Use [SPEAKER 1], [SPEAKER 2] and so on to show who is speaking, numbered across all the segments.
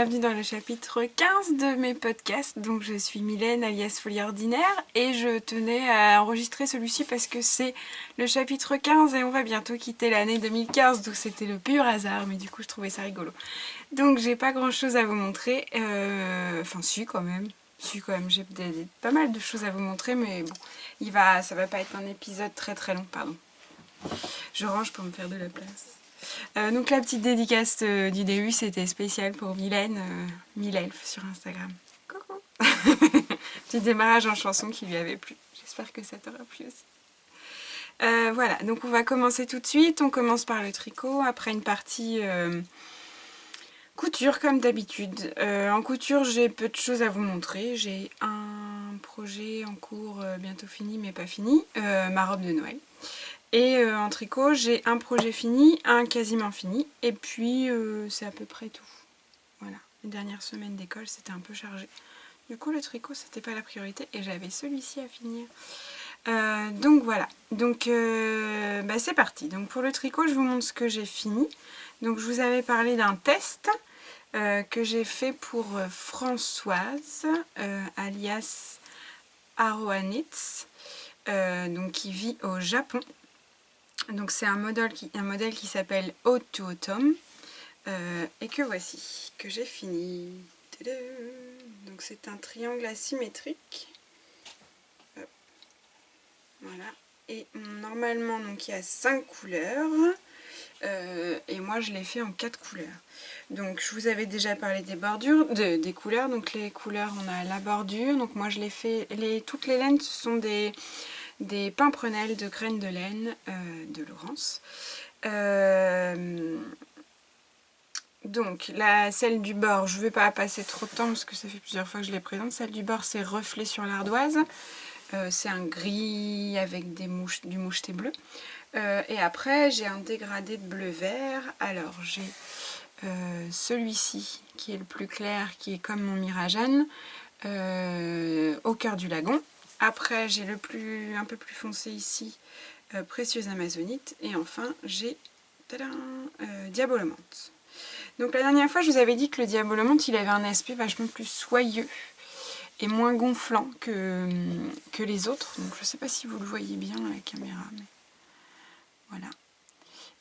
[SPEAKER 1] bienvenue dans le chapitre 15 de mes podcasts. Donc je suis Mylène alias Folie Ordinaire et je tenais à enregistrer celui-ci parce que c'est le chapitre 15 et on va bientôt quitter l'année 2015, donc c'était le pur hasard, mais du coup je trouvais ça rigolo. Donc j'ai pas grand chose à vous montrer, enfin si quand même, j'ai pas mal de choses à vous montrer, mais bon, ça va pas être un épisode très long, pardon. Je range pour me faire de la place. Donc la petite dédicace du début, c'était spécial pour Mylène, Mylelf sur Instagram. Coucou. Petit démarrage en chanson qui lui avait plu. J'espère que ça t'aura plu aussi. Voilà, donc on va commencer tout de suite. On commence par le tricot, après une partie couture comme d'habitude. En couture, j'ai peu de choses à vous montrer. J'ai un projet en cours, bientôt fini mais pas fini, ma robe de Noël. Et en tricot, j'ai un projet fini, un quasiment fini, et puis c'est à peu près tout. Voilà, les dernières semaines d'école, c'était un peu chargé. Du coup, le tricot, c'était pas la priorité, et j'avais celui-ci à finir. Donc voilà, donc c'est parti. Donc pour le tricot, je vous montre ce que j'ai fini. Donc je vous avais parlé d'un test que j'ai fait pour Françoise, alias Aroa Knits, donc qui vit au Japon. Donc c'est un modèle qui s'appelle Ode to Autumn et que voici, que j'ai fini. Tadam. Donc c'est un triangle asymétrique. Hop. Voilà. Et normalement donc il y a 5 couleurs et moi je l'ai fait en 4 couleurs. Donc je vous avais déjà parlé des bordures, des couleurs. Donc les couleurs, on a la bordure. Donc moi je l'ai fait, toutes les laines ce sont des pimprenelles de graines de laine de Laurence. Donc celle du bord, je ne vais pas passer trop de temps parce que ça fait plusieurs fois que je les présente. Celle du bord, c'est reflet sur l'ardoise. C'est un gris avec du moucheté bleu. Et après, j'ai un dégradé de bleu-vert. Alors, j'ai celui-ci qui est le plus clair, qui est comme mon Mirajane, au cœur du lagon. Après, j'ai un peu plus foncé ici, Précieuse Amazonite. Et enfin, j'ai Diabolomante. Donc la dernière fois, je vous avais dit que le Diabolomante, il avait un aspect vachement plus soyeux et moins gonflant que les autres. Donc je ne sais pas si vous le voyez bien à la caméra, mais voilà.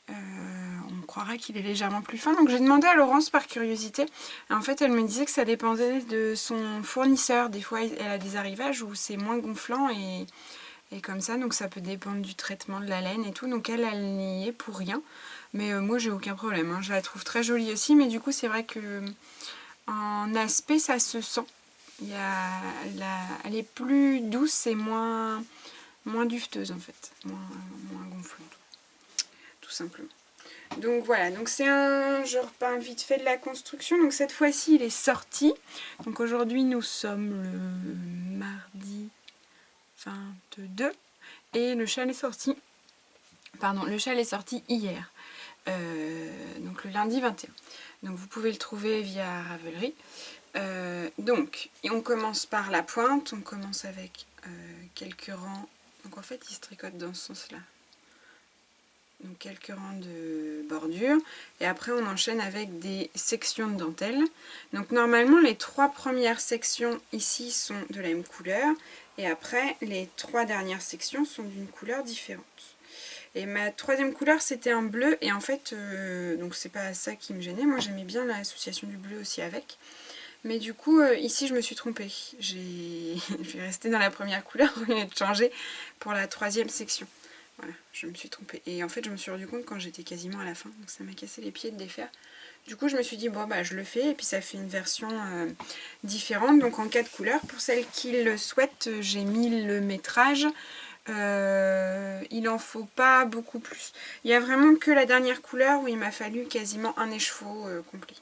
[SPEAKER 1] On croirait qu'il est légèrement plus fin. Donc j'ai demandé à Laurence par curiosité. En fait, elle me disait que ça dépendait de son fournisseur. Des fois, elle a des arrivages où c'est moins gonflant et comme ça. Donc ça peut dépendre du traitement de la laine et tout. Donc elle n'y est pour rien. Mais moi, j'ai aucun problème. Hein. Je la trouve très jolie aussi. Mais du coup, c'est vrai que en aspect, ça se sent. Elle est plus douce et moins dufteuse en fait. Moins gonflante. Tout simplement. Donc voilà, donc c'est je repeins vite fait de la construction. Donc cette fois-ci, il est sorti. Donc aujourd'hui, nous sommes le mardi 22 et le châle est sorti. Pardon, le châle est sorti hier. Donc le lundi 21. Donc vous pouvez le trouver via Ravelry. Donc, et on commence par la pointe. On commence avec quelques rangs. Donc en fait, il se tricote dans ce sens-là. Donc quelques rangs de bordure et après on enchaîne avec des sections de dentelle. Donc normalement les 3 premières sections ici sont de la même couleur et après les 3 dernières sections sont d'une couleur différente. Et ma 3e couleur c'était un bleu et en fait donc c'est pas ça qui me gênait, moi j'aimais bien l'association du bleu aussi avec. Mais du coup ici je me suis trompée, je vais rester dans la première couleur au lieu de changer pour la 3e section. Voilà, je me suis trompée. Et en fait, je me suis rendu compte quand j'étais quasiment à la fin. Donc ça m'a cassé les pieds de les faire. Du coup, je me suis dit, bon, je le fais. Et puis ça fait une version différente. Donc en 4 couleurs. Pour celles qui le souhaitent, j'ai mis le métrage. Il en faut pas beaucoup plus. Il n'y a vraiment que la dernière couleur où il m'a fallu quasiment un écheveau complet.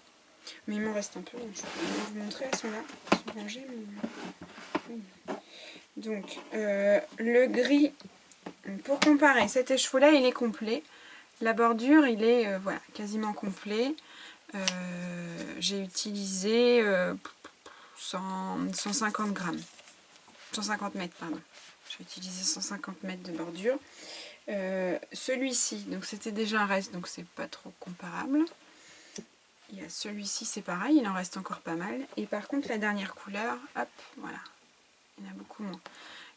[SPEAKER 1] Mais il m'en reste un peu. Donc je vais vous montrer. Elles sont là. Elles sont rangées. Mais... Donc, le gris... Pour comparer, cet écheveau-là, il est complet. La bordure, il est voilà, quasiment complet. J'ai utilisé 150 grammes. 150 mètres, pardon. J'ai utilisé 150 mètres de bordure. Celui-ci, donc c'était déjà un reste, donc c'est pas trop comparable. il y a celui-ci, c'est pareil, il en reste encore pas mal. Et par contre, la dernière couleur, hop, voilà, il y en a beaucoup moins.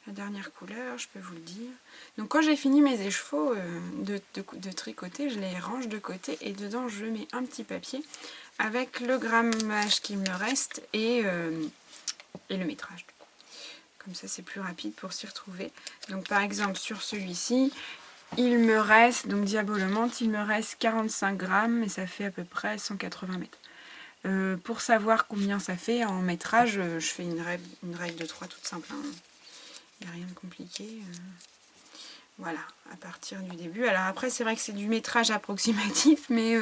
[SPEAKER 1] La dernière couleur, je peux vous le dire. Donc quand j'ai fini mes échevaux de tricoter, je les range de côté et dedans je mets un petit papier avec le grammage qu'il me reste et le métrage. Comme ça c'est plus rapide pour s'y retrouver. Donc par exemple sur celui-ci, il me reste, donc Diabolomante, il me reste 45 grammes et ça fait à peu près 180 mètres. Pour savoir combien ça fait en métrage, je fais une règle de 3 toute simple. Hein. Il n'y a rien de compliqué. Voilà, à partir du début. Alors après, c'est vrai que c'est du métrage approximatif, mais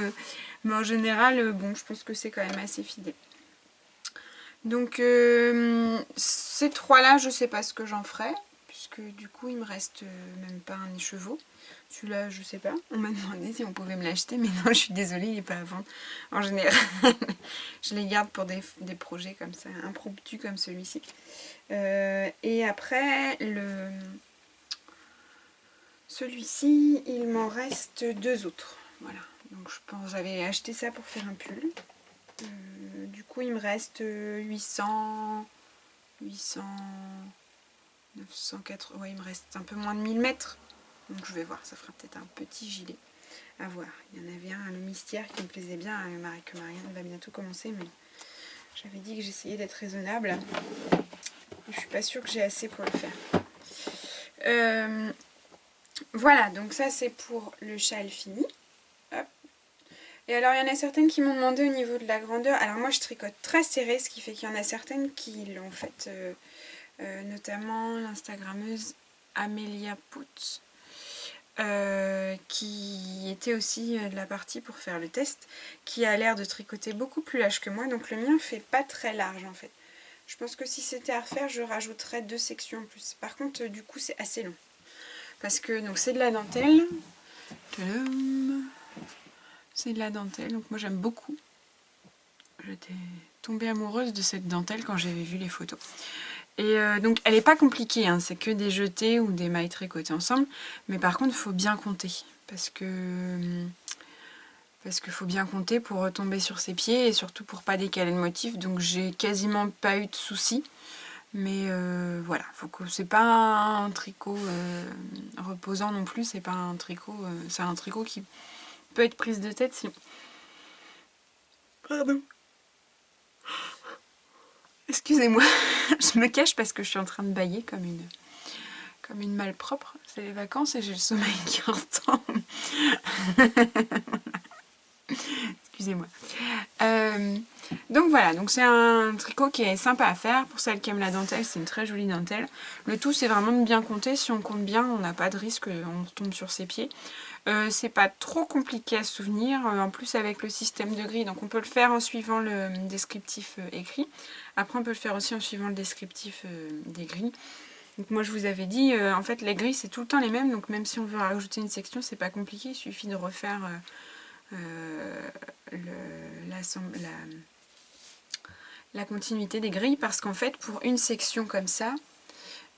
[SPEAKER 1] en général, bon, je pense que c'est quand même assez fidèle. Donc, ces trois-là, je ne sais pas ce que j'en ferai, puisque du coup, il me reste même pas un écheveau. Celui-là, je sais pas. On m'a demandé si on pouvait me l'acheter, mais non, je suis désolée, il n'est pas à vendre. En général, je les garde pour des projets comme ça, impromptus comme celui-ci. Et après, celui-ci, il m'en reste deux autres. Voilà. Donc je pense j'avais acheté ça pour faire un pull. Du coup, il me reste 800, 904. Ouais, il me reste un peu moins de 1000 mètres. Donc je vais voir, ça fera peut-être un petit gilet. À voir. Il y en avait un, le mystère, qui me plaisait bien, que Marianne va bientôt commencer, mais j'avais dit que j'essayais d'être raisonnable. Je suis pas sûre que j'ai assez pour le faire. Voilà, donc ça c'est pour le châle fini. Hop. Et alors il y en a certaines qui m'ont demandé au niveau de la grandeur. Alors moi je tricote très serré, ce qui fait qu'il y en a certaines qui l'ont fait, notamment l'instagrammeuse Amélia Putz, qui était aussi de la partie pour faire le test, qui a l'air de tricoter beaucoup plus large que moi. Donc le mien fait pas très large en fait. Je pense que si c'était à refaire, je rajouterais 2 sections en plus. Par contre, du coup, c'est assez long. Parce que donc c'est de la dentelle. C'est de la dentelle, donc moi j'aime beaucoup. J'étais tombée amoureuse de cette dentelle quand j'avais vu les photos. Et donc elle n'est pas compliquée, hein, c'est que des jetés ou des mailles tricotées ensemble. Mais par contre, il faut bien compter. Parce qu'il faut bien compter pour retomber sur ses pieds et surtout pour pas décaler le motif. Donc j'ai quasiment pas eu de soucis. Mais voilà, c'est pas un tricot reposant non plus, c'est pas un tricot, c'est un tricot qui peut être prise de tête sinon. Pardon. Excusez-moi, je me cache parce que je suis en train de bâiller comme une malpropre. C'est les vacances et j'ai le sommeil qui retombe. Excusez-moi. Donc voilà, donc c'est un tricot qui est sympa à faire. Pour celles qui aiment la dentelle, c'est une très jolie dentelle. Le tout, c'est vraiment de bien compter. Si on compte bien, on n'a pas de risque, on tombe sur ses pieds. C'est pas trop compliqué à se souvenir, en plus avec le système de grilles. Donc on peut le faire en suivant le descriptif écrit. Après, on peut le faire aussi en suivant le descriptif des grilles. Donc moi, je vous avais dit, en fait, les grilles, c'est tout le temps les mêmes. Donc même si on veut rajouter une section, c'est pas compliqué. Il suffit de refaire la continuité des grilles, parce qu'en fait pour une section comme ça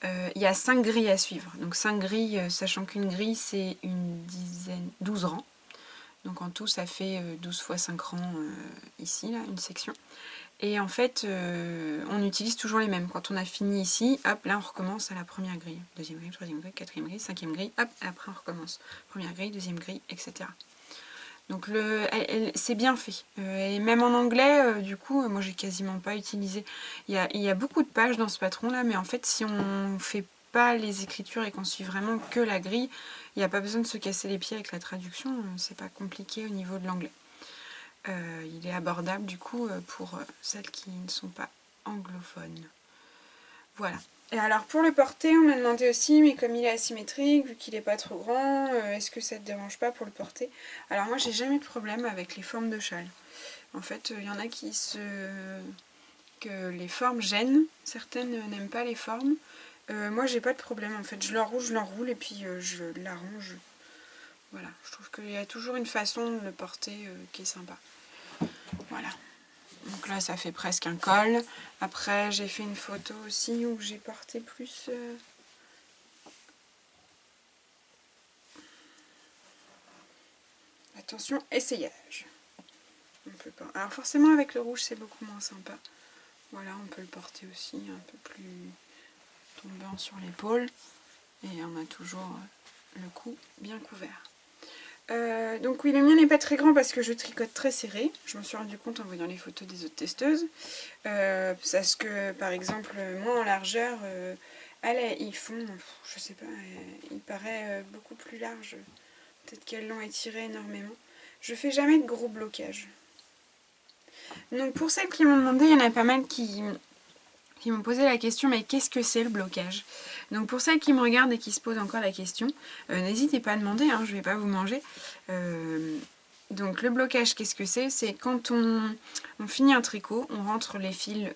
[SPEAKER 1] il y a 5 grilles à suivre, donc 5 grilles, sachant qu'une grille c'est une dizaine, 12 rangs, donc en tout ça fait 12 fois 5 rangs ici, là, une section. Et en fait on utilise toujours les mêmes. Quand on a fini ici, hop, là on recommence à la première grille, deuxième grille, troisième grille, quatrième grille, cinquième grille, hop, après on recommence, première grille, deuxième grille, etc. Donc c'est bien fait. Et même en anglais, du coup, moi j'ai quasiment pas utilisé. Il y a beaucoup de pages dans ce patron là, mais en fait si on fait pas les écritures et qu'on suit vraiment que la grille, il n'y a pas besoin de se casser les pieds avec la traduction, c'est pas compliqué au niveau de l'anglais. Il est abordable du coup pour celles qui ne sont pas anglophones. Voilà. Et alors pour le porter, on m'a demandé aussi, mais comme il est asymétrique, vu qu'il n'est pas trop grand, est-ce que ça te dérange pas pour le porter? Alors moi j'ai jamais de problème avec les formes de châle. En fait, il y en a que les formes gênent, certaines n'aiment pas les formes. Moi j'ai pas de problème en fait, je l'enroule et puis je l'arrange. Voilà, je trouve qu'il y a toujours une façon de le porter qui est sympa. Voilà. Donc là ça fait presque un col. Après j'ai fait une photo aussi où j'ai porté plus... Attention, essayage. On peut pas. Alors forcément avec le rouge c'est beaucoup moins sympa. Voilà, on peut le porter aussi un peu plus tombant sur l'épaule. Et on a toujours le cou bien couvert. Donc oui, le mien n'est pas très grand parce que je tricote très serré. Je m'en suis rendu compte en voyant les photos des autres testeuses. Parce que par exemple, moi en largeur, ils font, je sais pas, il paraît beaucoup plus large. Peut-être qu'elles l'ont étiré énormément. Je fais jamais de gros blocages. Donc pour celles qui m'ont demandé, il y en a pas mal qui m'ont posé la question, mais qu'est-ce que c'est le blocage? Donc pour celles qui me regardent et qui se posent encore la question, n'hésitez pas à demander, hein, je ne vais pas vous manger. Donc le blocage, qu'est-ce que c'est? C'est quand on finit un tricot, on rentre les fils,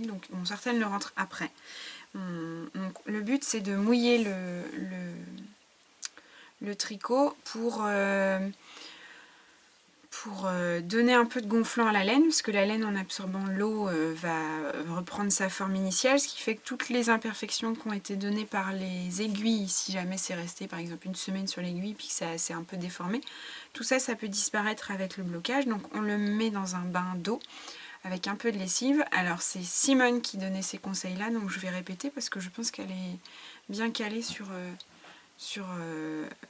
[SPEAKER 1] donc certaines le rentrent après. Donc le but c'est de mouiller le tricot pour donner un peu de gonflant à la laine, parce que la laine en absorbant l'eau va reprendre sa forme initiale, ce qui fait que toutes les imperfections qui ont été données par les aiguilles, si jamais c'est resté par exemple une semaine sur l'aiguille puis que ça s'est un peu déformé, tout ça, ça peut disparaître avec le blocage. Donc on le met dans un bain d'eau avec un peu de lessive. Alors c'est Simone qui donnait ces conseils là, donc je vais répéter parce que je pense qu'elle est bien calée sur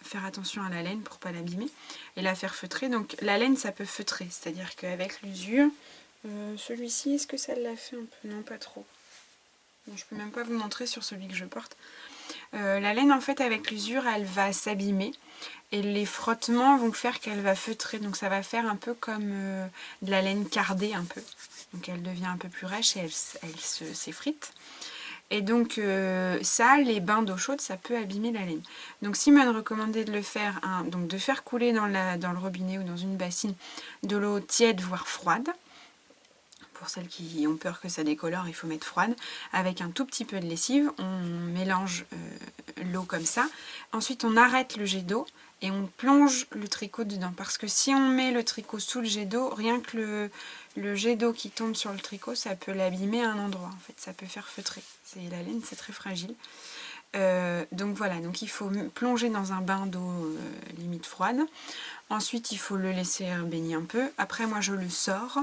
[SPEAKER 1] faire attention à la laine pour pas l'abîmer et la faire feutrer. Donc la laine ça peut feutrer, c'est-à-dire qu'avec l'usure, celui-ci est-ce que ça l'a fait un peu? Non, pas trop. Bon, je peux même pas vous montrer sur celui que je porte. La laine en fait avec l'usure elle va s'abîmer et les frottements vont faire qu'elle va feutrer, donc ça va faire un peu comme de la laine cardée un peu, donc elle devient un peu plus rêche et elle s'effrite. Et donc ça, les bains d'eau chaude, ça peut abîmer la laine. Donc Simone recommandait de le faire, donc de faire couler dans le robinet ou dans une bassine de l'eau tiède voire froide. Pour celles qui ont peur que ça décolore, il faut mettre froide. Avec un tout petit peu de lessive, on mélange l'eau comme ça. Ensuite on arrête le jet d'eau et on plonge le tricot dedans. Parce que si on met le tricot sous le jet d'eau, rien que le jet d'eau qui tombe sur le tricot, ça peut l'abîmer à un endroit. En fait, ça peut faire feutrer. La laine, c'est très fragile. Donc voilà, donc il faut plonger dans un bain d'eau limite froide. Ensuite, il faut le laisser baigner un peu. Après, moi, je le sors.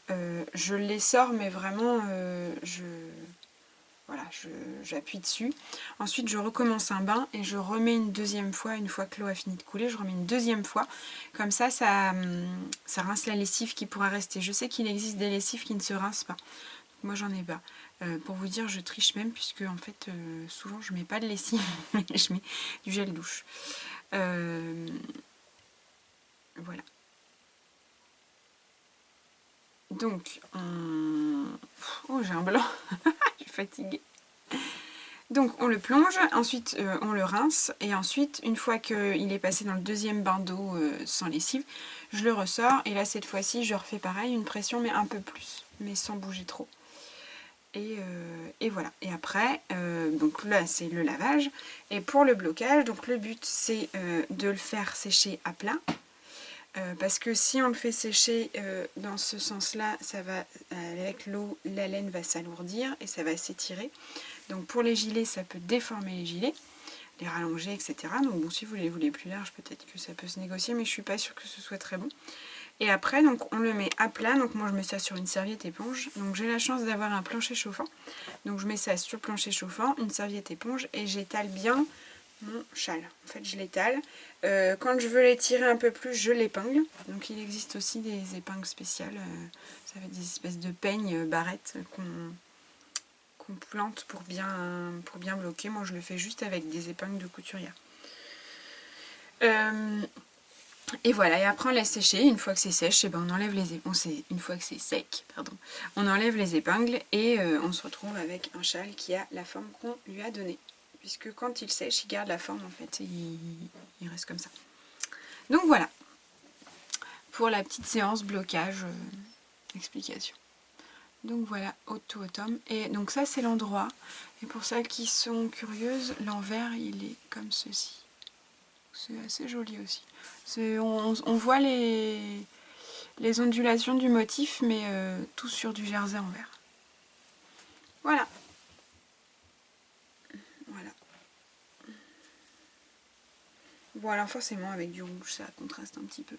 [SPEAKER 1] Je les sors, mais vraiment, j'appuie dessus. Ensuite, je recommence un bain et je remets une deuxième fois, une fois que l'eau a fini de couler, je remets une deuxième fois. Comme ça rince la lessive qui pourra rester. Je sais qu'il existe des lessives qui ne se rincent pas. Moi, j'en ai pas. Pour vous dire, je triche même, puisque en fait, souvent, je mets pas de lessive, mais je mets du gel douche. Voilà. Donc, oh, j'ai un blanc, je suis fatiguée. Donc, on le plonge, ensuite on le rince, et ensuite, une fois qu'il est passé dans le deuxième bain d'eau sans lessive, je le ressors, et là, cette fois-ci, je refais pareil, une pression, mais un peu plus, mais sans bouger trop. Et voilà. Et après, donc là, c'est le lavage. Et pour le blocage, donc le but, c'est de le faire sécher à plat. Parce que si on le fait sécher dans ce sens-là, ça va avec l'eau, la laine va s'alourdir et ça va s'étirer. Donc pour les gilets, ça peut déformer les gilets, les rallonger, etc. Donc bon, si vous les voulez plus larges, peut-être que ça peut se négocier, mais je suis pas sûre que ce soit très bon. Et après, donc on le met à plat. Donc moi, je mets ça sur une serviette éponge. Donc j'ai la chance d'avoir un plancher chauffant. Donc je mets ça sur le plancher chauffant, une serviette éponge, et j'étale bien mon châle. En fait, je l'étale. Quand je veux l'étirer un peu plus, je l'épingle. Donc il existe aussi des épingles spéciales. Ça va être des espèces de peignes, barrettes qu'on plante pour bien bloquer. Moi, je le fais juste avec des épingles de couturière. Et voilà, et après on laisse sécher. Une fois que c'est sèche, et ben on enlève les épingles. Une fois que c'est sec, pardon, on enlève les épingles et on se retrouve avec un châle qui a la forme qu'on lui a donnée. Puisque quand il sèche, il garde la forme en fait, et il reste comme ça. Donc voilà, pour la petite séance blocage, explication. Donc voilà, auto-automne. Et donc ça c'est l'endroit. Et pour celles qui sont curieuses, l'envers il est comme ceci. C'est assez joli aussi. On voit les ondulations du motif, mais tout sur du jersey en vert. Voilà. Voilà. Bon alors forcément avec du rouge ça contraste un petit peu.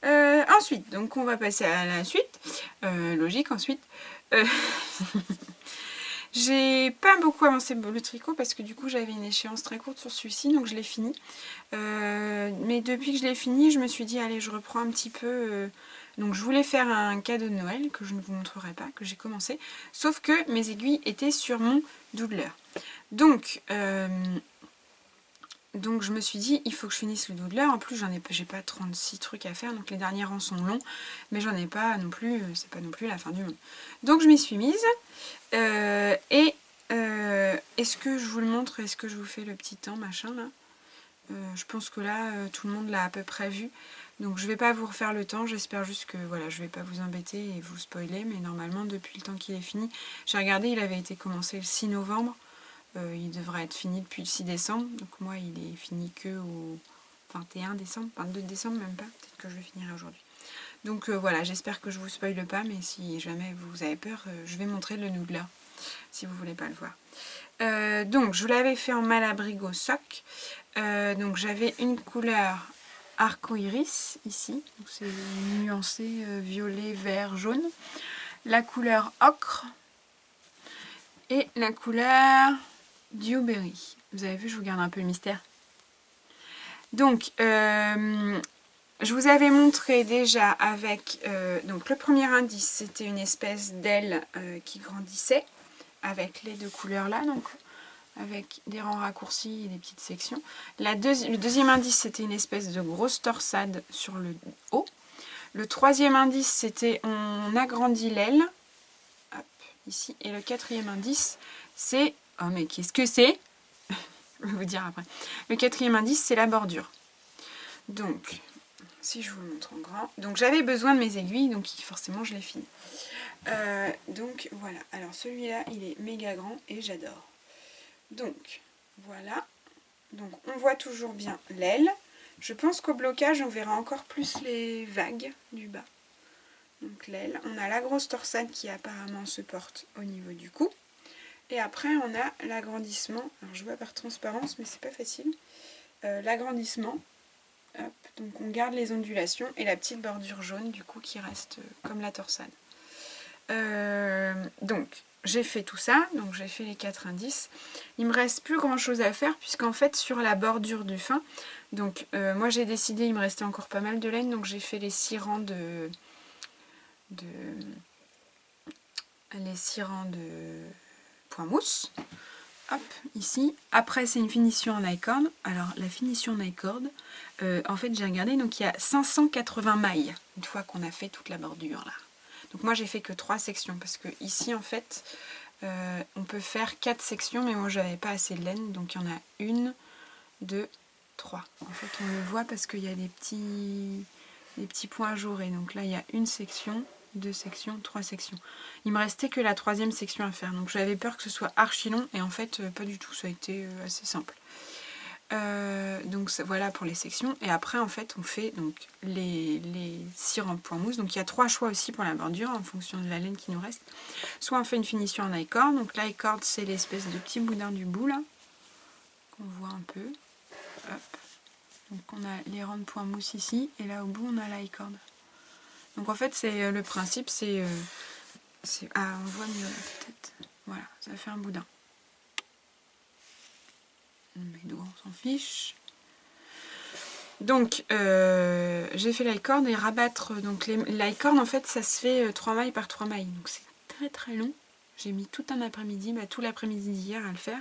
[SPEAKER 1] Ensuite, donc on va passer à la suite. Logique ensuite. Euh, J'ai pas beaucoup avancé le tricot parce que du coup j'avais une échéance très courte sur celui-ci, donc je l'ai fini. Mais depuis que je l'ai fini, je me suis dit allez, je reprends un petit peu. Donc je voulais faire un cadeau de Noël que je ne vous montrerai pas, que j'ai commencé. Sauf que mes aiguilles étaient sur mon doubleur. Donc je me suis dit, il faut que je finisse le doubleur. En plus, j'ai pas 36 trucs à faire, donc les derniers rangs sont longs, mais j'en ai pas non plus, c'est pas non plus la fin du monde. Donc je m'y suis mise. Est-ce que je vous le montre? Est-ce que je vous fais le petit temps, machin là? Je pense que là, tout le monde l'a à peu près vu. Donc je vais pas vous refaire le temps, j'espère juste que voilà, je vais pas vous embêter et vous spoiler, mais normalement depuis le temps qu'il est fini, j'ai regardé, il avait été commencé le 6 novembre. Il devrait être fini depuis le 6 décembre. Donc moi, il est fini que au 21 décembre, 22 décembre même pas. Peut-être que je le finirai aujourd'hui. Donc voilà, j'espère que je vous spoile pas, mais si jamais vous avez peur, je vais montrer le noodler, si vous voulez pas le voir. Donc je l'avais fait en Malabrigo sock. Donc j'avais une couleur arco-iris ici. Donc c'est nuancé violet, vert, jaune. La couleur ocre. Et la couleur Dewberry. Vous avez vu, je vous garde un peu le mystère. Donc, je vous avais montré déjà avec... donc, le premier indice, c'était une espèce d'aile qui grandissait avec les deux couleurs là, donc avec des rangs raccourcis et des petites sections. Le deuxième indice, c'était une espèce de grosse torsade sur le haut. Le troisième indice, c'était on agrandit l'aile. Hop, ici. Et le quatrième indice, c'est... Oh mais qu'est-ce que c'est? Je vais vous dire après. Le quatrième indice, c'est la bordure. Donc, si je vous le montre en grand. Donc, j'avais besoin de mes aiguilles, donc forcément, je l'ai fini. Donc, voilà. Alors, celui-là, il est méga grand et j'adore. Donc, voilà. Donc, on voit toujours bien l'aile. Je pense qu'au blocage, on verra encore plus les vagues du bas. Donc, l'aile. On a la grosse torsade qui apparemment se porte au niveau du cou. Et après, on a l'agrandissement. Alors, je vois par transparence, mais c'est pas facile. L'agrandissement. Hop, donc, on garde les ondulations et la petite bordure jaune, du coup, qui reste comme la torsade. Donc, j'ai fait tout ça. Donc, j'ai fait les 4 indices. Il me reste plus grand chose à faire, puisqu'en fait, sur la bordure du fin, donc, moi, j'ai décidé, il me restait encore pas mal de laine, donc j'ai fait les 6 rangs les 6 rangs de point mousse. Hop, ici. Après, c'est une finition en I-cord. Alors, la finition en I-cord, en fait, j'ai regardé, donc il y a 580 mailles, une fois qu'on a fait toute la bordure, là. Donc moi, j'ai fait que 3 sections, parce que ici, en fait, on peut faire 4 sections, mais moi, j'avais pas assez de laine, donc il y en a 1, 2, 3. En fait, on le voit parce qu'il y a des petits points ajourés. Donc là, il y a une section, 2 sections, 3 sections. Il me restait que la 3e section à faire. Donc j'avais peur que ce soit archi long et en fait pas du tout, ça a été assez simple. Donc voilà pour les sections. Et après en fait on fait donc les 6 rangs de point mousse. Donc il y a 3 choix aussi pour la bordure en fonction de la laine qui nous reste. Soit on fait une finition en I-cord. Donc l'I-cord c'est l'espèce de petit boudin du bout là. Qu'on voit un peu. Hop. Donc on a les rangs de point mousse ici. Et là au bout on a l'I-cord. Donc en fait c'est le principe c'est... ah, on voit mieux peut-être. Voilà, ça fait un boudin. Mais on s'en fiche. Donc, j'ai fait l'I-cord et rabattre. Donc, l'I-cord, en fait, ça se fait 3 mailles par 3 mailles. Donc, c'est très très long. J'ai mis tout un après-midi, tout l'après-midi d'hier à le faire.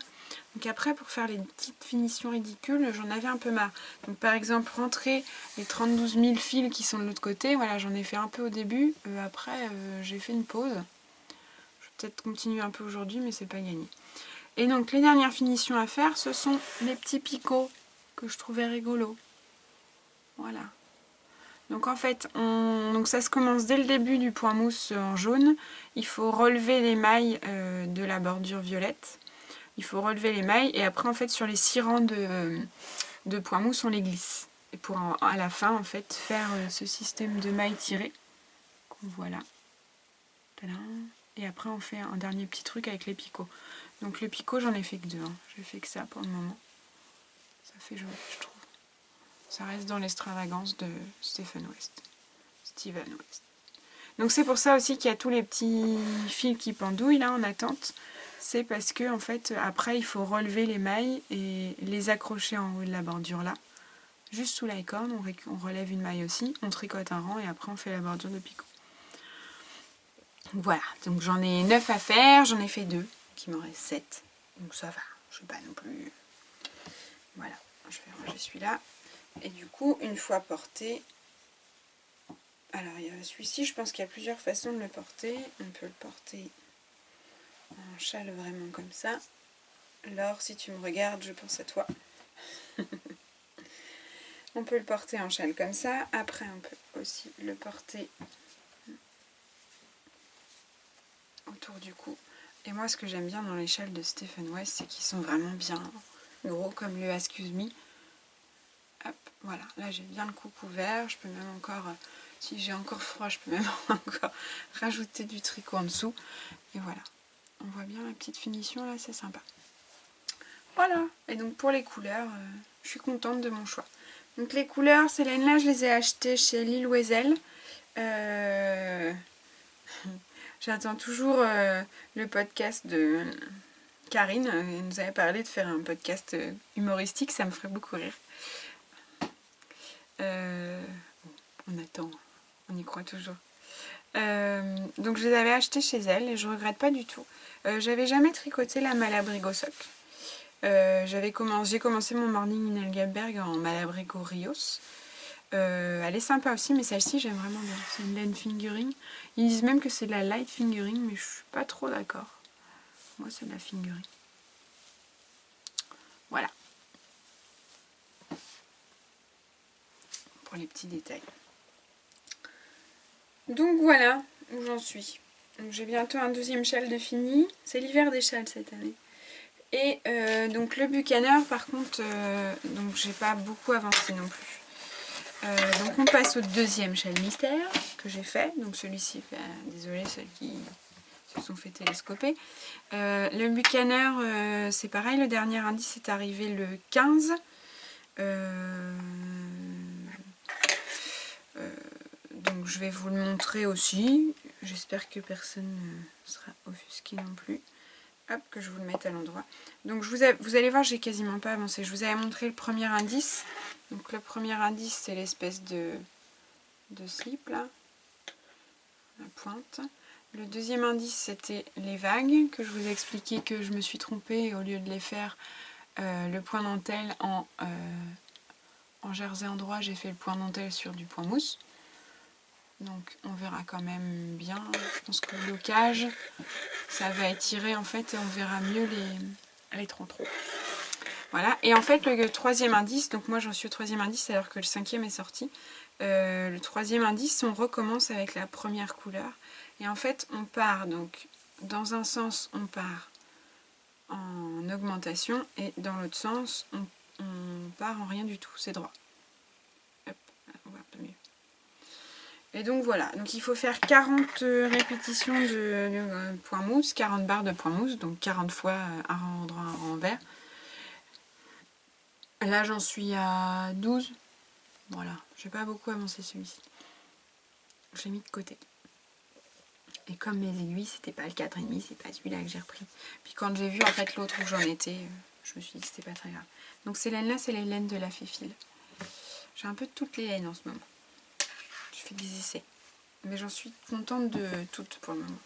[SPEAKER 1] Donc, après, pour faire les petites finitions ridicules, j'en avais un peu marre. Donc, par exemple, rentrer les 32 000 fils qui sont de l'autre côté. Voilà, j'en ai fait un peu au début. Après, j'ai fait une pause. Je vais peut-être continuer un peu aujourd'hui, mais c'est pas gagné. Et donc les dernières finitions à faire, ce sont les petits picots que je trouvais rigolos. Voilà. Donc en fait, donc ça se commence dès le début du point mousse en jaune. Il faut relever les mailles de la bordure violette. Il faut relever les mailles et après en fait sur les 6 rangs de point mousse on les glisse. Et pour à la fin en fait faire ce système de mailles tirées qu'on voit là. Et après on fait un dernier petit truc avec les picots. Donc le picot j'en ai fait que 2, hein. J'ai fait que ça pour le moment. Ça fait joli je trouve. Ça reste dans l'extravagance de Stephen West. Steven West. Donc c'est pour ça aussi qu'il y a tous les petits fils qui pendouillent là en attente. C'est parce que en fait après il faut relever les mailles et les accrocher en haut de la bordure là. Juste sous la corne, on relève une maille aussi, on tricote un rang et après on fait la bordure de picot. Voilà, donc j'en ai 9 à faire, j'en ai fait 2, qui m'en reste 7. Donc ça va, je ne suis pas non plus... Voilà, je vais ranger celui-là. Et du coup, une fois porté... Alors, il y a celui-ci, je pense qu'il y a plusieurs façons de le porter. On peut le porter en châle vraiment comme ça. Laure, si tu me regardes, je pense à toi. On peut le porter en châle comme ça. Après, on peut aussi le porter autour du cou. Et moi, ce que j'aime bien dans les châles de Stephen West, c'est qu'ils sont vraiment bien gros, comme le Excuse Me. Hop, voilà. Là, j'ai bien le cou couvert. Je peux même encore, si j'ai encore froid, je peux même encore rajouter du tricot en dessous. Et voilà. On voit bien la petite finition, là, c'est sympa. Voilà. Et donc, pour les couleurs, je suis contente de mon choix. Donc, les couleurs, ces laines-là, je les ai achetées chez Lille Wezel. J'attends toujours le podcast de Karine. Elle nous avait parlé de faire un podcast humoristique, ça me ferait beaucoup rire. On attend, on y croit toujours. Donc je les avais achetés chez elle et je regrette pas du tout. J'avais jamais tricoté la Malabrigo Sock. J'ai commencé mon morning in Engelberg en Malabrigo Rios. Elle est sympa aussi, mais celle-ci j'aime vraiment bien. C'est une laine fingering. Ils disent même que c'est de la light fingering, mais je suis pas trop d'accord. Moi, c'est de la fingering. Voilà. Pour les petits détails. Donc voilà où j'en suis. J'ai bientôt un deuxième châle de fini. C'est l'hiver des châles cette année. Et donc le Buchaner, par contre, donc j'ai pas beaucoup avancé non plus. Donc on passe au deuxième châle mystère que j'ai fait. Donc celui-ci, désolé ceux qui se sont fait télescoper. Le Buchaner, c'est pareil, le dernier indice est arrivé le 15. Donc je vais vous le montrer aussi. J'espère que personne ne sera offusqué non plus. Hop, que je vous le mette à l'endroit. Donc vous allez voir, j'ai quasiment pas avancé. Je vous avais montré le premier indice. Donc le premier indice, c'est l'espèce de slip là, la pointe. Le deuxième indice, c'était les vagues, que je vous ai expliqué que je me suis trompée et au lieu de les faire le point dentelle en jersey endroit, j'ai fait le point dentelle sur du point mousse. Donc on verra quand même bien. Je pense que le blocage, ça va étirer en fait et on verra mieux les troncs. Voilà, et en fait le troisième indice, donc moi j'en suis au troisième indice alors que le cinquième est sorti. Le troisième indice, on recommence avec la première couleur. Et en fait on part donc dans un sens on part en augmentation et dans l'autre sens on part en rien du tout, c'est droit. Hop, on voit un peu mieux. Et donc voilà, donc il faut faire 40 répétitions de point mousse, 40 barres de point mousse, donc 40 fois un rang droit, un rang vert. Là j'en suis à 12. Voilà, j'ai pas beaucoup avancé celui-ci. Je l'ai mis de côté. Et comme mes aiguilles, c'était pas le 4,5, c'est pas celui-là que j'ai repris. Puis quand j'ai vu en fait l'autre où j'en étais, je me suis dit que c'était pas très grave. Donc ces laines-là, c'est les laines de la Féfile. J'ai un peu de toutes les laines en ce moment. Je fais des essais. Mais j'en suis contente de toutes pour le moment.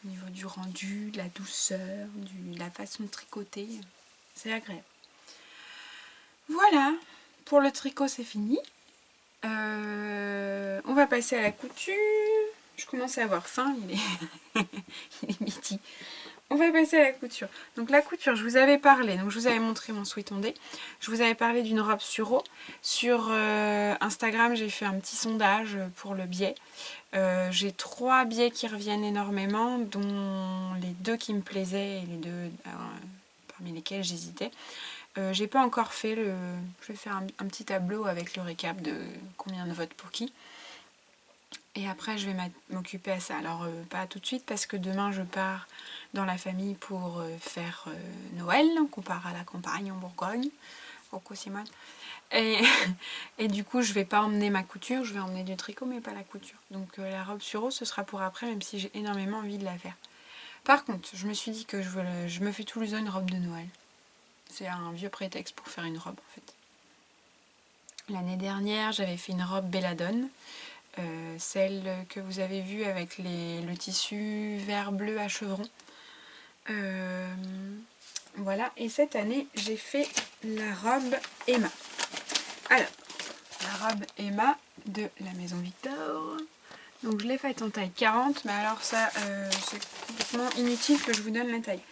[SPEAKER 1] Au niveau du rendu, de la douceur, de la façon de tricoter, c'est agréable. Voilà, pour le tricot c'est fini. On va passer à la couture. Je commence à avoir faim, il est midi. On va passer à la couture. Donc la couture, je vous avais parlé, donc je vous avais montré mon sweat ondé. Je vous avais parlé d'une robe sur eau. Sur Instagram, j'ai fait un petit sondage pour le biais. J'ai 3 biais qui reviennent énormément, dont les 2 qui me plaisaient et les 2 parmi lesquels j'hésitais. J'ai pas encore fait le... Je vais faire un petit tableau avec le récap de combien de votes pour qui. Et après je vais m'occuper à ça. Alors pas tout de suite parce que demain je pars dans la famille pour faire Noël. Donc on part à la campagne en Bourgogne. Rocco Simone. Et, et du coup, je vais pas emmener ma couture, je vais emmener du tricot, mais pas la couture. Donc la robe sur eau, ce sera pour après, même si j'ai énormément envie de la faire. Par contre, je me suis dit que je me fais tous les ans une robe de Noël. C'est un vieux prétexte pour faire une robe, en fait. L'année dernière, j'avais fait une robe Belladone. Celle que vous avez vue avec le tissu vert bleu à chevrons. Voilà, et cette année j'ai fait la robe Emma. Alors, la robe Emma de la Maison Victor. Donc je l'ai faite en taille 40, mais alors ça c'est complètement inutile que je vous donne la taille.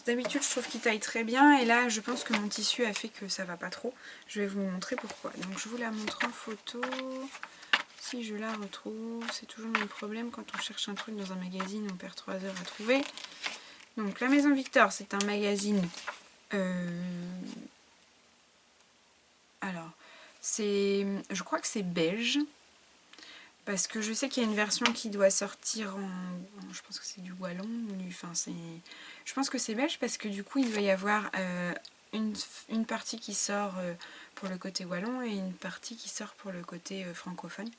[SPEAKER 1] D'habitude je trouve qu'il taille très bien, et là je pense que mon tissu a fait que ça va pas trop. Je vais vous montrer pourquoi. Donc je vous la montre en photo. Si je la retrouve, c'est toujours le même problème quand on cherche un truc dans un magazine, on perd 3 heures à trouver. Donc la Maison Victor, c'est un magazine. Alors, je crois que c'est belge, parce que je sais qu'il y a une version qui doit sortir je pense que c'est du wallon, je pense que c'est belge, parce que du coup il doit y avoir une partie qui sort pour le côté wallon et une partie qui sort pour le côté francophone.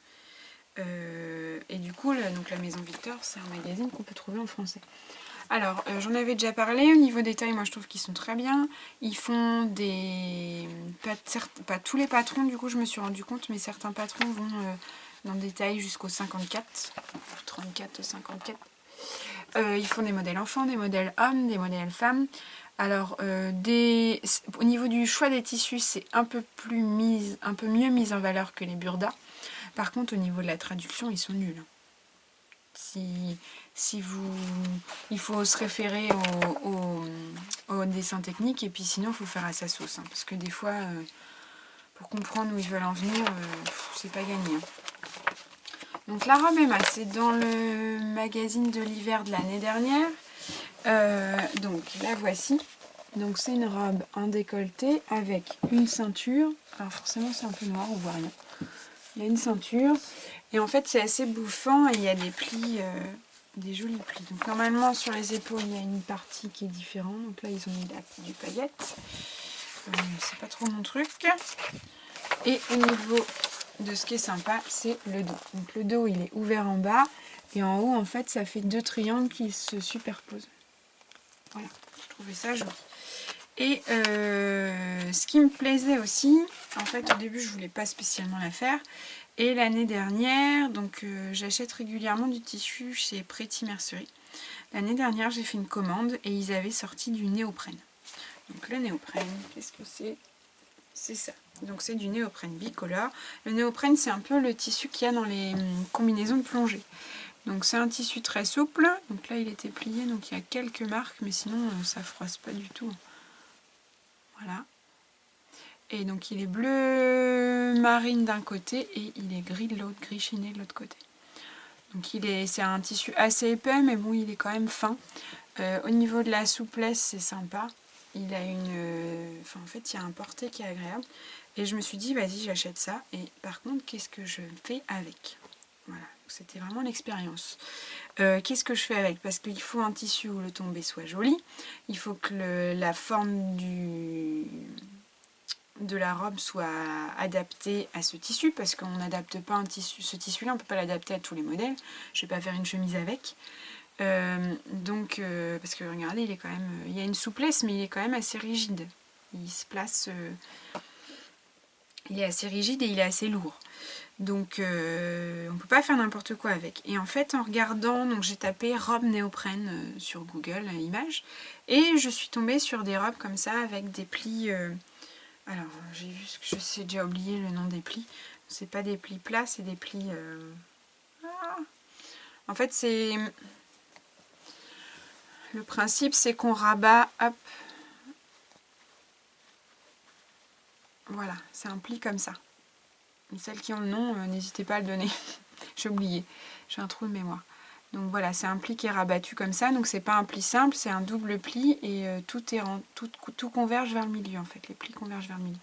[SPEAKER 1] Et du coup, donc la Maison Victor, c'est un magazine qu'on peut trouver en français. Alors, j'en avais déjà parlé, au niveau des tailles, moi je trouve qu'ils sont très bien. Ils font des... Pas tous les patrons, du coup je me suis rendu compte, mais certains patrons vont dans des tailles jusqu'au 54, 34, 54. Ils font des modèles enfants, des modèles hommes, des modèles femmes. Alors, au niveau du choix des tissus, c'est un peu mieux mis en valeur que les burdas. Par contre, au niveau de la traduction, ils sont nuls. Il faut se référer au dessin technique, et puis sinon il faut faire à sa sauce, hein, parce que des fois pour comprendre où ils veulent en venir, c'est pas gagné, hein. Donc la robe Emma, c'est dans le magazine de l'hiver de l'année dernière. Donc la voici. Donc c'est une robe en décolleté avec une ceinture. Alors forcément c'est un peu noir, on voit rien. Il y a une ceinture, et en fait c'est assez bouffant, et il y a des plis, des jolis plis. Donc normalement sur les épaules il y a une partie qui est différente. Donc là ils ont mis du paillette. C'est pas trop mon truc. Et au niveau de ce qui est sympa, c'est le dos. Donc le dos il est ouvert en bas, et en haut en fait ça fait 2 triangles qui se superposent. Voilà, je trouvais ça joli. Et ce qui me plaisait aussi, en fait au début je voulais pas spécialement la faire, et l'année dernière, donc j'achète régulièrement du tissu chez Pretty Mercerie. L'année dernière j'ai fait une commande et ils avaient sorti du néoprène. Donc le néoprène, qu'est-ce que c'est? C'est ça. Donc c'est du néoprène bicolore. Le néoprène c'est un peu le tissu qu'il y a dans les combinaisons de plongée. Donc c'est un tissu très souple. Donc là il était plié, donc il y a quelques marques, mais sinon ça froisse pas du tout. Voilà. Et donc il est bleu marine d'un côté et il est gris de l'autre, gris chiné de l'autre côté. Donc c'est un tissu assez épais, mais bon il est quand même fin. Au niveau de la souplesse, c'est sympa. Il a en fait il y a un porté qui est agréable. Et je me suis dit vas-y j'achète ça. Et par contre qu'est-ce que je fais avec? Voilà, c'était vraiment l'expérience. Qu'est-ce que je fais avec? Parce qu'il faut un tissu où le tombé soit joli. Il faut que la forme de la robe soit adaptée à ce tissu, parce qu'on n'adapte pas ce tissu là, on ne peut pas l'adapter à tous les modèles. Je ne vais pas faire une chemise avec. Parce que regardez, il y a une souplesse, mais il est quand même assez rigide. Il se place, il est assez rigide et il est assez lourd. Donc on ne peut pas faire n'importe quoi avec. Et en fait en regardant, donc j'ai tapé robe néoprène sur Google Images, et je suis tombée sur des robes comme ça avec des plis. Alors j'ai vu je sais déjà oublié le nom des plis. C'est pas des plis plats, c'est des plis. En fait c'est le principe, c'est qu'on rabat, hop. Voilà, c'est un pli comme ça. Celles qui ont le nom, n'hésitez pas à le donner. J'ai oublié, j'ai un trou de mémoire. Donc voilà, c'est un pli qui est rabattu comme ça. Donc c'est pas un pli simple, c'est un double pli, et tout converge vers le milieu en fait. Les plis convergent vers le milieu.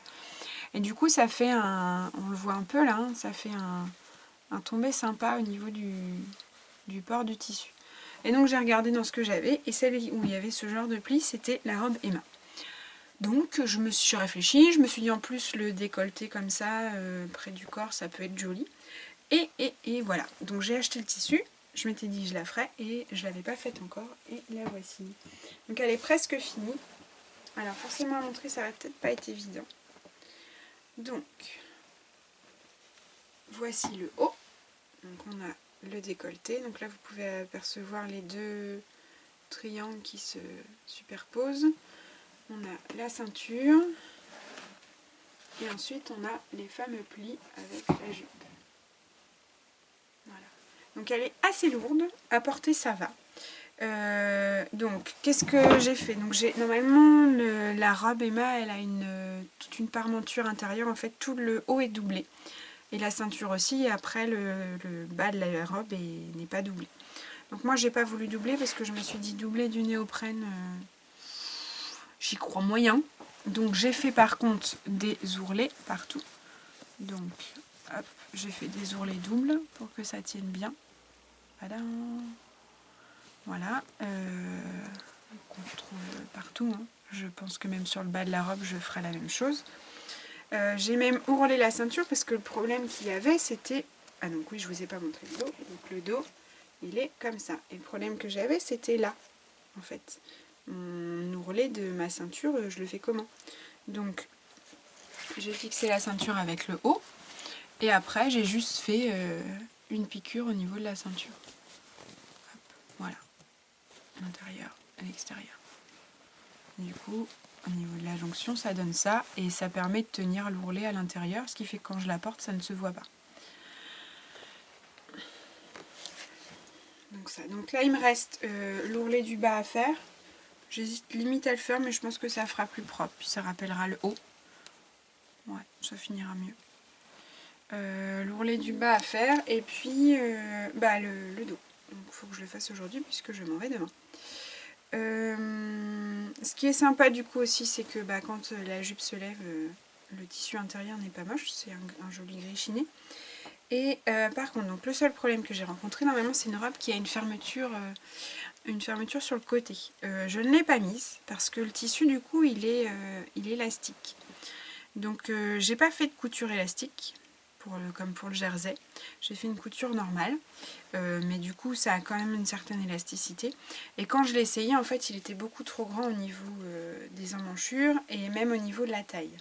[SPEAKER 1] Et du coup ça fait on le voit un peu là, hein, ça fait un tombé sympa au niveau du port du tissu. Et donc j'ai regardé dans ce que j'avais, et celle où il y avait ce genre de pli, c'était la robe Emma. Donc je me suis réfléchie, je me suis dit en plus le décolleté comme ça, près du corps, ça peut être joli. Et voilà, donc j'ai acheté le tissu, je m'étais dit je la ferais et je ne l'avais pas faite encore et la voici. Donc elle est presque finie. Alors forcément à montrer ça va peut-être pas être évident. Donc voici le haut. Donc on a le décolleté. Donc là vous pouvez apercevoir les deux triangles qui se superposent. On a la ceinture. Et ensuite on a les fameux plis avec la jupe. Voilà. Donc elle est assez lourde. À porter ça va. Donc qu'est-ce que j'ai fait? Donc normalement la robe Emma elle a toute une parmenture intérieure, en fait tout le haut est doublé et la ceinture aussi, et après le bas de la robe n'est pas doublé. Donc moi j'ai pas voulu doubler parce que je me suis dit doubler du néoprène, j'y crois moyen. Donc j'ai fait par contre des ourlets partout. Donc hop, j'ai fait des ourlets doubles pour que ça tienne bien. Voilà, qu'on retrouve partout, hein. Je pense que même sur le bas de la robe je ferai la même chose. J'ai même ourlé la ceinture parce que le problème qu'il y avait c'était... Ah donc oui, je vous ai pas montré le dos. Donc le dos il est comme ça. Et le problème que j'avais c'était là en fait. Mon ourlet de ma ceinture, je le fais comment? Donc j'ai fixé la ceinture avec le haut et après j'ai juste fait une piqûre au niveau de la ceinture. Hop, voilà, à l'intérieur, à l'extérieur. Du coup, au niveau de la jonction, ça donne ça et ça permet de tenir l'ourlet à l'intérieur, ce qui fait que quand je la porte, ça ne se voit pas. Donc ça. Donc là, il me reste l'ourlet du bas à faire. J'hésite limite à le faire, mais je pense que ça fera plus propre. Puis ça rappellera le haut. Ouais, ça finira mieux. L'ourlet du bas à faire et puis le dos. Donc il faut que je le fasse aujourd'hui puisque je m'en vais demain. Ce qui est sympa du coup aussi, c'est que quand la jupe se lève, le tissu intérieur n'est pas moche, c'est un joli gris chiné. Et par contre, donc, le seul problème que j'ai rencontré, normalement c'est une robe qui a une fermeture sur le côté. Je ne l'ai pas mise parce que le tissu du coup il est élastique. Donc j'ai pas fait de couture élastique comme pour le jersey. J'ai fait une couture normale, mais du coup ça a quand même une certaine élasticité. Et quand je l'ai essayé, en fait il était beaucoup trop grand au niveau des emmanchures et même au niveau de la taille.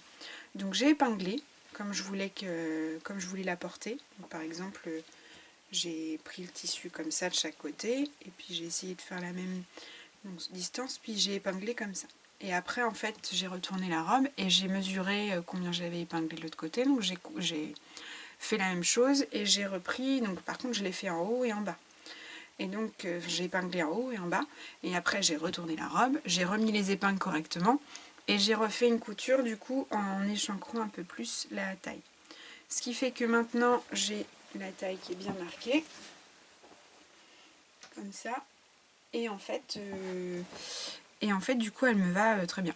[SPEAKER 1] Donc j'ai épinglé comme je voulais la porter. Donc, par exemple, j'ai pris le tissu comme ça de chaque côté et puis j'ai essayé de faire la même distance, puis j'ai épinglé comme ça. Et après en fait j'ai retourné la robe et j'ai mesuré combien j'avais épinglé de l'autre côté. Donc j'ai fait la même chose et j'ai repris, donc par contre je l'ai fait en haut et en bas. Et donc j'ai épinglé en haut et en bas et après j'ai retourné la robe, j'ai remis les épingles correctement et j'ai refait une couture du coup en échancrant un peu plus la taille. Ce qui fait que maintenant j'ai la taille qui est bien marquée, comme ça, et en fait du coup elle me va très bien.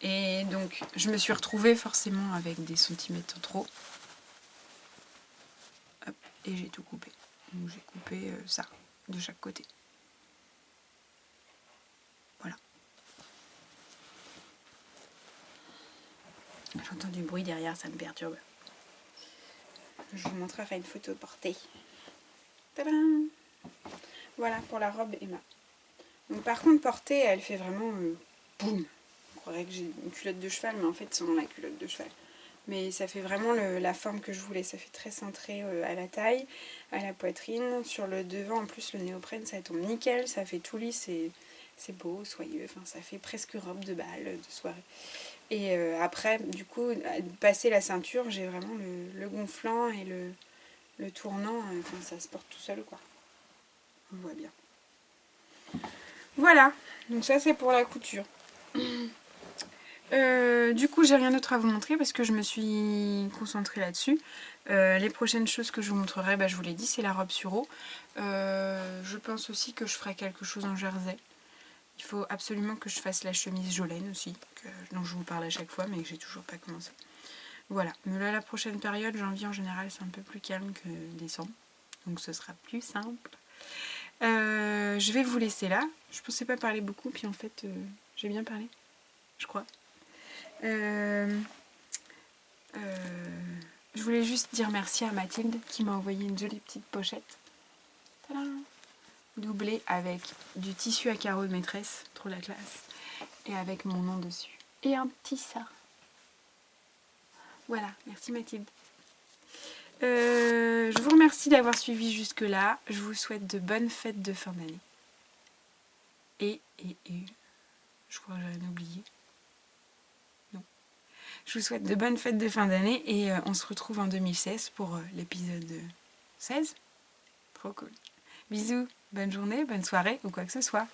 [SPEAKER 1] Et donc je me suis retrouvée forcément avec des centimètres trop. Hop, et j'ai tout coupé. Donc j'ai coupé ça de chaque côté. Voilà. J'entends du bruit derrière, ça me perturbe. Je vous montrerai une photo portée. Tadam! Voilà pour la robe Emma. Donc par contre portée, elle fait vraiment boum. On croirait que j'ai une culotte de cheval, mais en fait c'est la culotte de cheval. Mais ça fait vraiment la forme que je voulais. Ça fait très cintré à la taille, à la poitrine. Sur le devant, en plus, le néoprène, ça tombe nickel. Ça fait tout lisse, c'est beau, soyeux. Enfin, ça fait presque robe de bal, de soirée. Et après, du coup, passer la ceinture, j'ai vraiment le gonflant et le tournant. Enfin, ça se porte tout seul, quoi. On voit bien. Voilà. Donc ça, c'est pour la couture. Du coup j'ai rien d'autre à vous montrer parce que je me suis concentrée là-dessus. Les prochaines choses que je vous montrerai, je vous l'ai dit, c'est la robe sur eau. Je pense aussi que je ferai quelque chose en jersey. Il faut absolument que je fasse la chemise Jolene aussi, dont je vous parle à chaque fois mais que j'ai toujours pas commencé. Voilà, mais là la prochaine période, janvier en général, c'est un peu plus calme que décembre, donc ce sera plus simple. Je vais vous laisser là. Je pensais pas parler beaucoup, puis en fait j'ai bien parlé, je crois. Je voulais juste dire merci à Mathilde qui m'a envoyé une jolie petite pochette. Tadam, doublée avec du tissu à carreaux de maîtresse, trop la classe, et avec mon nom dessus. Et un petit ça. Voilà, merci Mathilde. Je vous remercie d'avoir suivi jusque-là. Je vous souhaite de bonnes fêtes de fin d'année. Et je crois que j'en ai oublié. Non. Je vous souhaite de bonnes fêtes de fin d'année et on se retrouve en 2016 pour l'épisode 16. Trop cool. Bisous, bonne journée, bonne soirée ou quoi que ce soit.